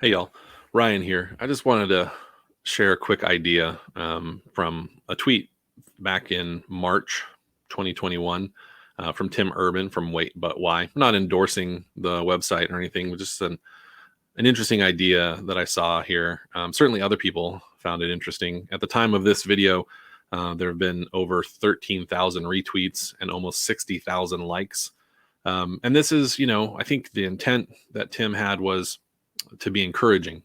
Hey y'all, Ryan here. I just wanted to share a quick idea from a tweet back in March 2021 from Tim Urban from Wait But Why. I'm not endorsing the website or anything, but just an interesting idea that I saw here. Certainly other people found it interesting. At the time of this video, there have been over 13,000 retweets and almost 60,000 likes. And this is, I think the intent that Tim had was to be encouraging,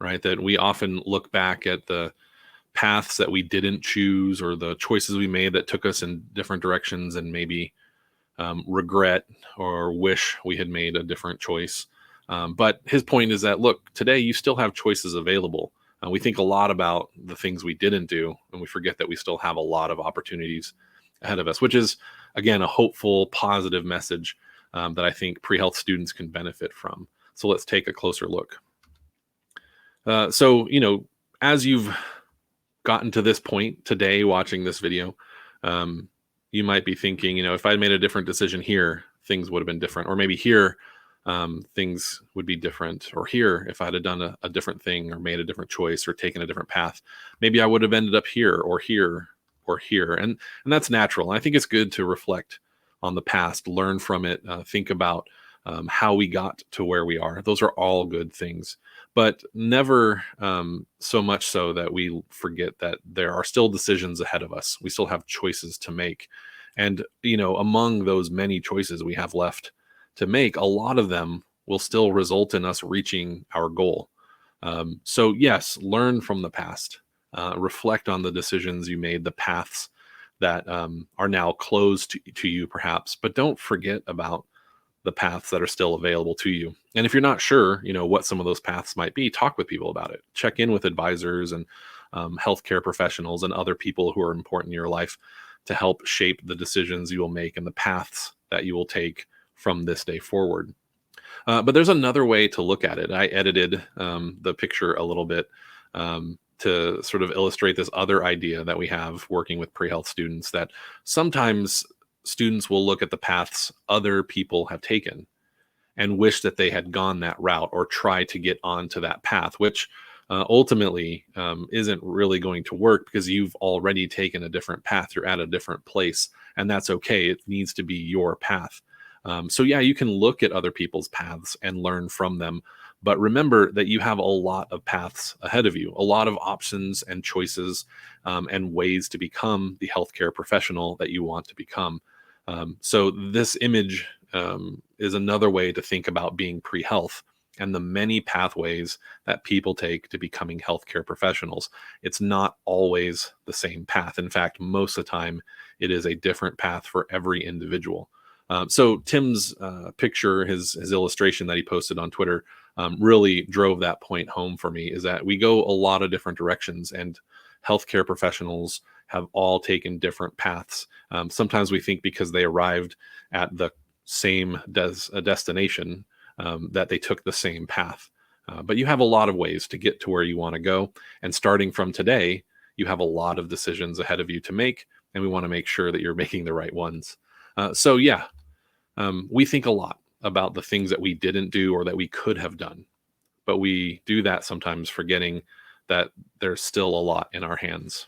right? That we often look back at the paths that we didn't choose or the choices we made that took us in different directions and maybe regret or wish we had made a different choice. But his point is that, look, today you still have choices available. We think a lot about the things we didn't do, and we forget that we still have a lot of opportunities ahead of us, which is, again, a hopeful, positive message that I think pre-health students can benefit from. So let's take a closer look. As you've gotten to this point today watching this video, you might be thinking, if I'd made a different decision here, things would have been different. Or maybe here, things would be different. Or here, if I had done a different thing or made a different choice or taken a different path, maybe I would have ended up here or here or here. And that's natural. And I think it's good to reflect on the past, learn from it, think about how we got to where we are. Those are all good things, but never so much so that we forget that there are still decisions ahead of us. We still have choices to make. And, among those many choices we have left to make, a lot of them will still result in us reaching our goal. So yes, learn from the past, reflect on the decisions you made, the paths that are now closed to you perhaps, but don't forget about the paths that are still available to you. And if you're not sure, what some of those paths might be, talk with people about it. Check in with advisors and healthcare professionals and other people who are important in your life to help shape the decisions you will make and the paths that you will take from this day forward. But there's another way to look at it. I edited the picture a little bit to sort of illustrate this other idea that we have working with pre-health students, that sometimes students will look at the paths other people have taken and wish that they had gone that route or try to get onto that path, which ultimately isn't really going to work because you've already taken a different path. You're at a different place, and that's okay. It needs to be your path. So yeah, you can look at other people's paths and learn from them, but remember that you have a lot of paths ahead of you, a lot of options and choices and ways to become the healthcare professional that you want to become. So this image is another way to think about being pre-health and the many pathways that people take to becoming healthcare professionals. It's not always the same path. In fact, most of the time, it is a different path for every individual. So Tim's picture, his illustration that he posted on Twitter, really drove that point home for me, is that we go a lot of different directions, and healthcare professionals have all taken different paths. Sometimes we think because they arrived at the same destination that they took the same path. But you have a lot of ways to get to where you want to go. And starting from today, you have a lot of decisions ahead of you to make, and we want to make sure that you're making the right ones. We think a lot about the things that we didn't do or that we could have done, but we do that sometimes forgetting that there's still a lot in our hands.